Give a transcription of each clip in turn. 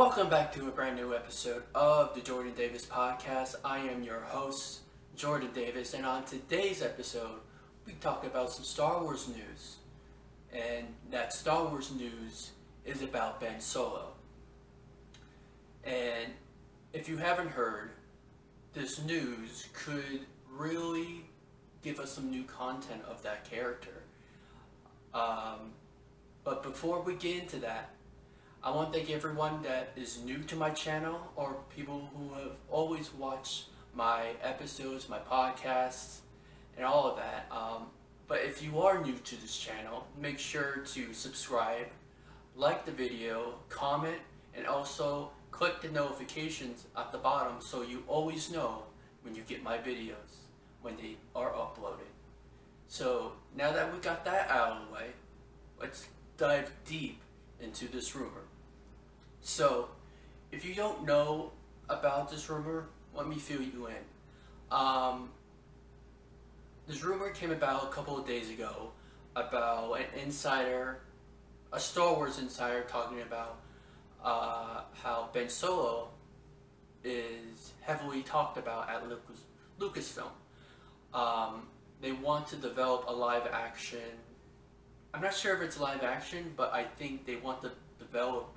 Welcome back to a brand new episode of the Jordan Davis Podcast. I am your host, Jordan Davis, and on today's episode, we talk about some Star Wars news. And that Star Wars news is about Ben Solo. And if you haven't heard, this news could really give us some new content of that character. But before we get into that, I want to thank everyone that is new to my channel or people who have always watched my episodes, my podcasts, and all of that. But if you are new to this channel, make sure to subscribe, like the video, comment, and also click the notifications at the bottom so you always know when you get my videos, when they are uploaded. So now that we got that out of the way, let's dive deep into this rumor. So, if you don't know about this rumor, let me fill you in. This rumor came about a couple of days ago about an insider, a Star Wars insider, talking about how Ben Solo is heavily talked about at Lucasfilm. They want to develop a live action. I'm not sure if it's live action, but I think they want to develop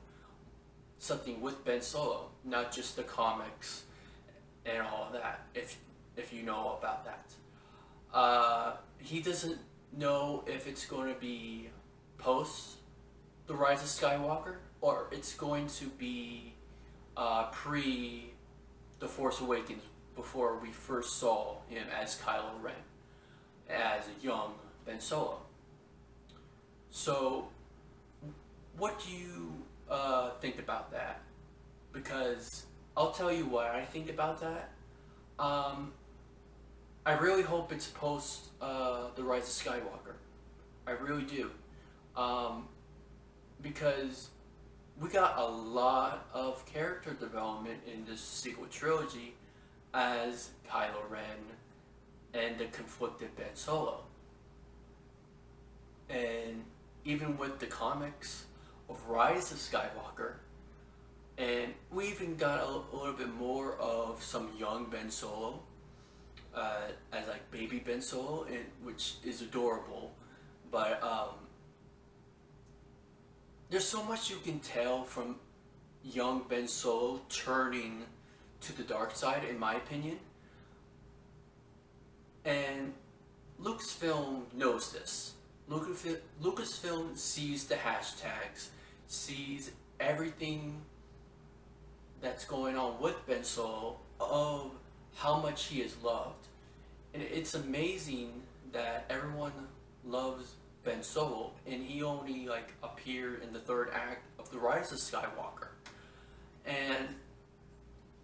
something with Ben Solo, not just the comics and all of that, if you know about that. He doesn't know if it's going to be post The Rise of Skywalker or it's going to be pre The Force Awakens, before we first saw him as Kylo Ren, as a young Ben Solo. So, what do you think about that? Because I'll tell you what I think about that. I really hope it's post The Rise of Skywalker. I really do. Because we got a lot of character development in this sequel trilogy as Kylo Ren and the conflicted Ben Solo. And even with the comics of Rise of Skywalker, and we even got a little bit more of some young Ben Solo, as like baby Ben Solo, which is adorable, but there's so much you can tell from young Ben Solo turning to the dark side, in my opinion. And Lucasfilm knows this. Lucasfilm sees the hashtags, sees everything that's going on with Ben Solo, of how much he is loved. And it's amazing that everyone loves Ben Solo, and he only appeared in the third act of The Rise of Skywalker. And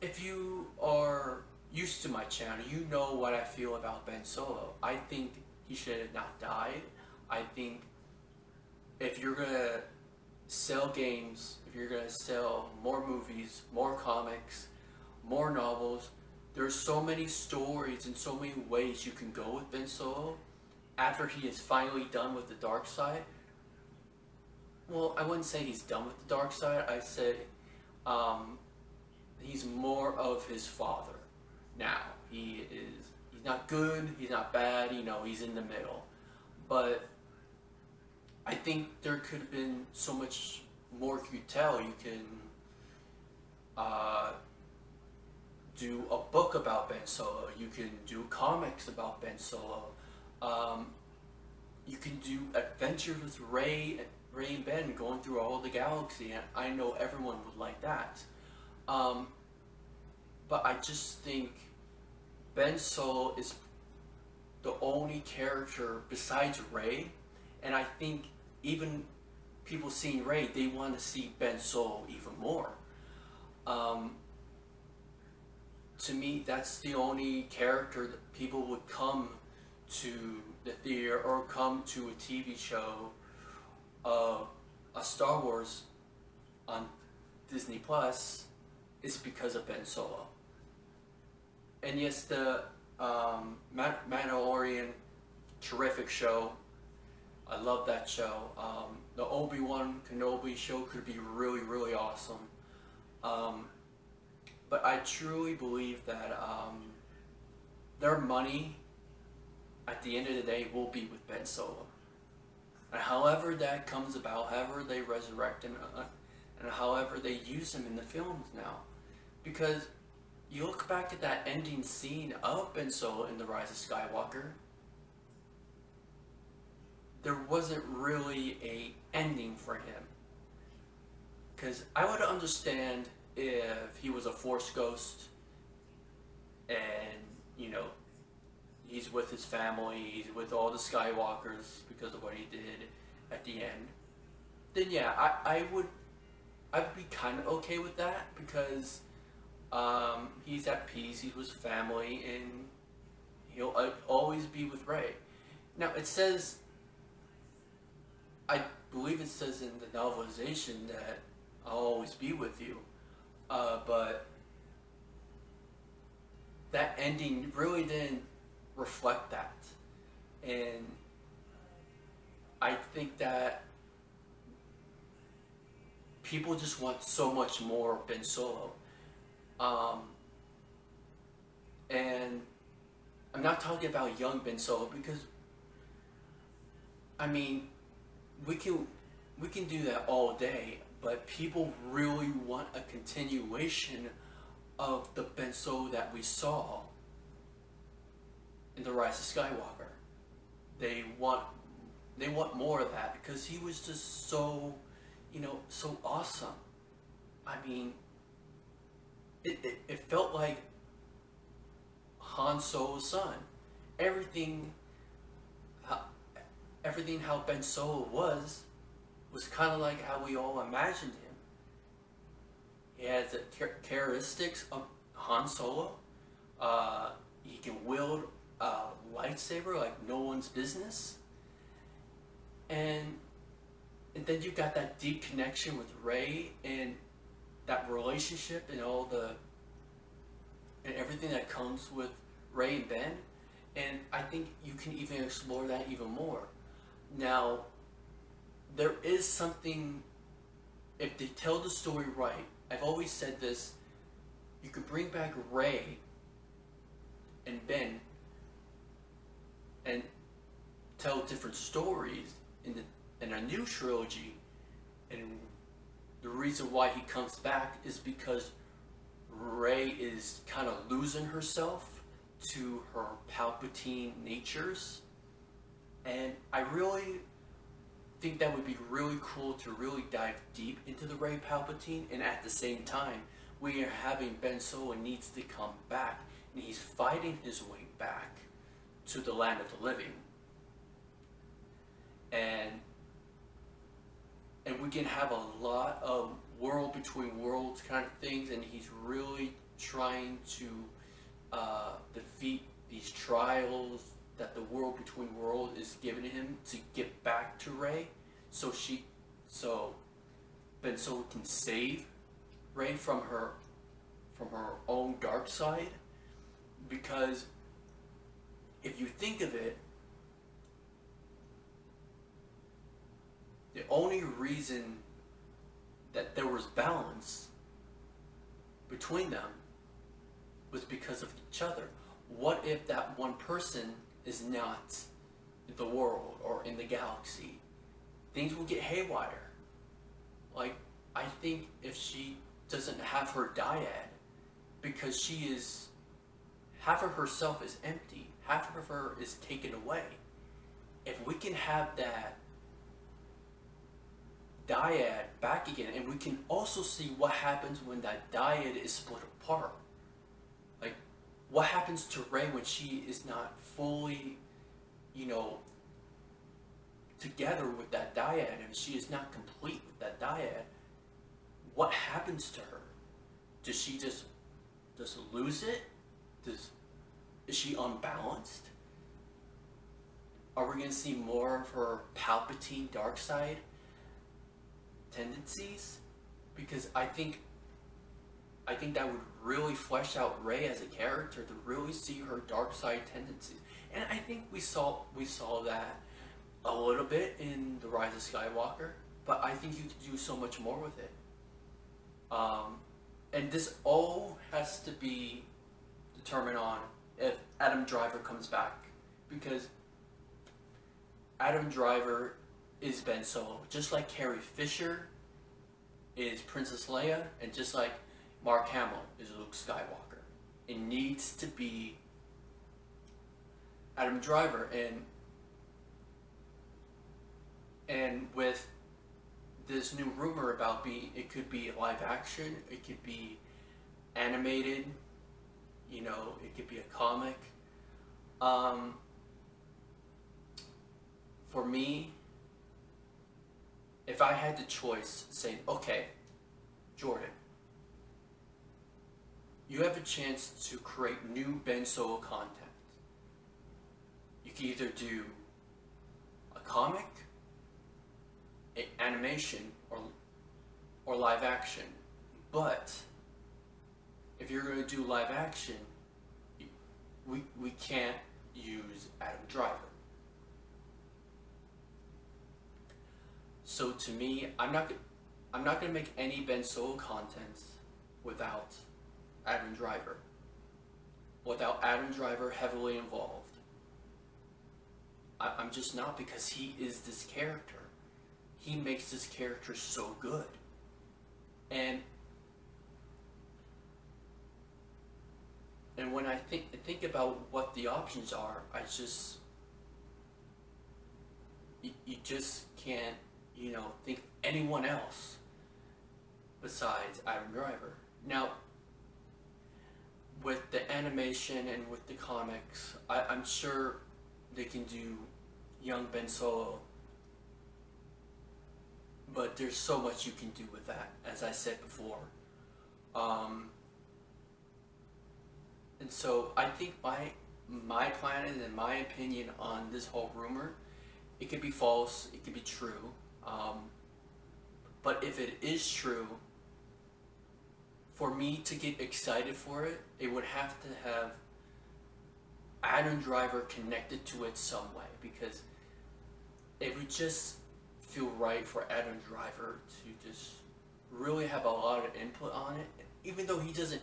if you are used to my channel, you know what I feel about Ben Solo. I think he should have not died. I think if you're gonna sell games, if you're gonna sell more movies, more comics, more novels, there's so many stories and so many ways you can go with Ben Solo after he is finally done with the dark side. Well, I wouldn't say he's done with the dark side. I say he's more of his father now. He's not good, he's not bad, he's in the middle. But I think there could have been so much more you could tell. You can do a book about Ben Solo. You can do comics about Ben Solo. You can do adventures with Rey and Ben going through all the galaxy, and I know everyone would like that. But I just think Ben Solo is the only character besides Rey, and I think even people seeing Rey, they want to see Ben Solo even more. To me, that's the only character that people would come to the theater or come to a TV show, a Star Wars on Disney Plus, is because of Ben Solo. And yes, the Mandalorian, terrific show. I love that show. The Obi-Wan Kenobi show could be really, really awesome. Um, but I truly believe that their money at the end of the day will be with Ben Solo. And however that comes about, however they resurrect him, and however they use him in the films now. Because you look back at that ending scene of Ben Solo in The Rise of Skywalker, there wasn't really a ending for him. Because I would understand if he was a Force ghost and, you know, he's with his family, he's with all the Skywalkers because of what he did at the end. Then yeah, I would be kind of okay with that because he's at peace, he's with family, and he'll always be with Rey. Now it says, I believe it says in the novelization that I'll always be with you, but that ending really didn't reflect that, and I think that people just want so much more of Ben Solo. And I'm not talking about young Ben Solo because, I mean, we can do that all day, but people really want a continuation of the Ben Solo that we saw in The Rise of Skywalker. They want more of that because he was just so, so awesome. I mean, it felt like Han Solo's son. Everything how Ben Solo was kind of like how we all imagined him. He has the characteristics of Han Solo. He can wield a lightsaber like no one's business. And then you got that deep connection with Rey and that relationship and and everything that comes with Rey and Ben. And I think you can even explore that even more. Now, there is something, if they tell the story right, I've always said this, you could bring back Rey and Ben and tell different stories in a new trilogy, and the reason why he comes back is because Rey is kind of losing herself to her Palpatine natures, and I really think that would be really cool to really dive deep into the Rey Palpatine, and at the same time we are having Ben Solo needs to come back, and he's fighting his way back to the land of the living, and we can have a lot of world between worlds kind of things, and he's really trying to defeat these trials that the world between worlds is giving him to get back to Rey, so Ben Solo can save Rey from her own dark side. Because if you think of it, the only reason that there was balance between them was because of each other. What if that one person is not in the world or in the galaxy? Things will get haywire. Like, I think if she doesn't have her dyad, because she is, half of herself is empty, half of her is taken away. If we can have that dyad back again, and we can also see what happens when that dyad is split apart. Like, what happens to Rey when she is not fully, together with that dyad, and she is not complete with that dyad? What happens to her? Does she just lose it? Is she unbalanced? Are we going to see more of her Palpatine dark side tendencies? Because I think that would really flesh out Rey as a character, to really see her dark side tendencies. And I think we saw that a little bit in The Rise of Skywalker, but I think you could do so much more with it. And this all has to be determined on if Adam Driver comes back, because Adam Driver is Ben Solo, just like Carrie Fisher is Princess Leia, and just like Mark Hamill is Luke Skywalker. It needs to be Adam Driver, and with this new rumor about it could be live action, it could be animated, you know, it could be a comic. For me, if I had the choice saying, okay, Jordan, you have a chance to create new Ben Solo content. You can either do a comic, an animation, or live action. But if you're going to do live action, we can't use Adam Driver. So to me, I'm not going to make any Ben Solo content without Adam Driver. Without Adam Driver heavily involved. I'm just not, because he is this character. He makes this character so good. And when I think about what the options are, you just can't, you know, think anyone else besides Adam Driver. Now, with the animation and with the comics, I'm sure they can do young Ben Solo, but there's so much you can do with that, as I said before. And so I think my plan and my opinion on this whole rumor, it could be false, it could be true. But if it is true, for me to get excited for it, it would have to have Adam Driver connected to it some way, because it would just feel right for Adam Driver to just really have a lot of input on it. Even though he doesn't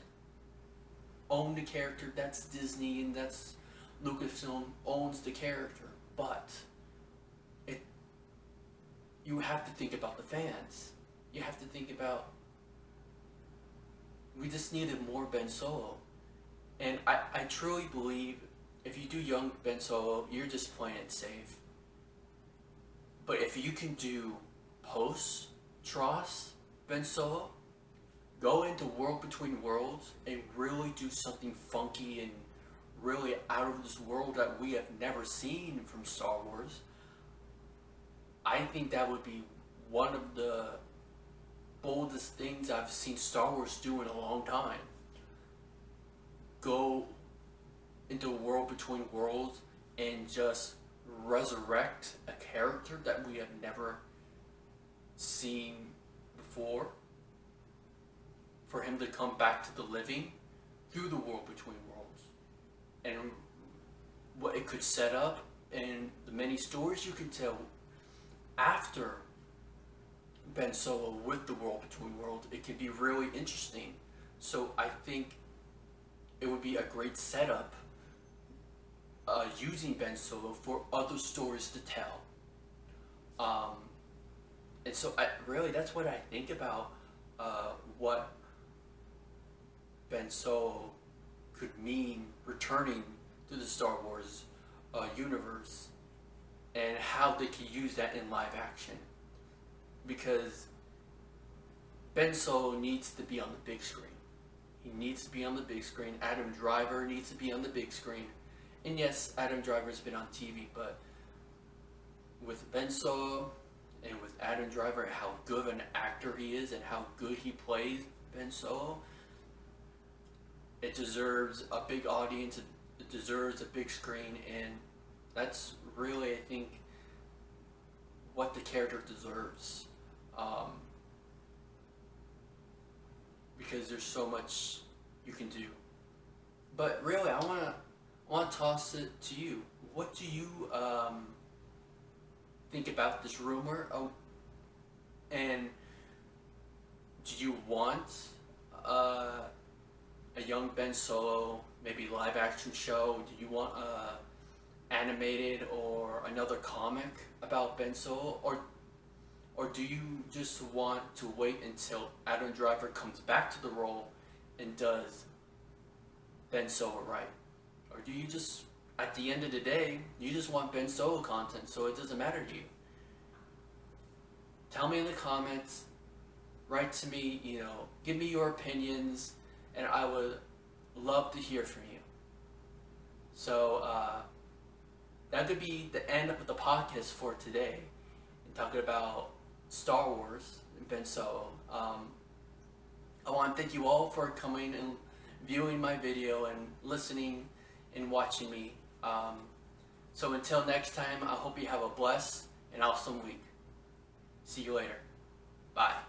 own the character, that's Disney and that's Lucasfilm owns the character, but you have to think about the fans. You have to think about, we just needed more Ben Solo. And I truly believe if you do young Ben Solo, you're just playing it safe. But if you can do post-Tross Ben Solo, go into World Between Worlds and really do something funky and really out of this world that we have never seen from Star Wars, I think that would be one of the boldest things I've seen Star Wars do in a long time. Go into a World Between Worlds and just resurrect a character that we have never seen before. For him to come back to the living through the World Between Worlds. And what it could set up and the many stories you can tell after Ben Solo with the World Between Worlds, it could be really interesting. So I think it would be a great setup using Ben Solo for other stories to tell. And so that's what I think about what Ben Solo could mean returning to the Star Wars universe, and how they could use that in live action. Because Ben Solo needs to be on the big screen. He needs to be on the big screen. Adam Driver needs to be on the big screen. And yes, Adam Driver's been on TV, but with Ben Solo and with Adam Driver, how good of an actor he is and how good he plays Ben Solo, it deserves a big audience, it deserves a big screen, and that's really, I think, what the character deserves. Because there's so much you can do. But really, I want to toss it to you. What do you think about this rumor? Oh, and do you want a young Ben Solo, maybe live action show? Do you want animated or another comic about Ben Solo, or do you just want to wait until Adam Driver comes back to the role and does Ben Solo right? Or do you just, at the end of the day, you just want Ben Solo content, so it doesn't matter to you? Tell me in the comments, write to me, give me your opinions, and I would love to hear from you. So, that could be the end of the podcast for today, and talking about Star Wars and Ben Solo. I want to thank you all for coming and viewing my video and listening and watching me. So until next time, I hope you have a blessed and awesome week. See you later. Bye.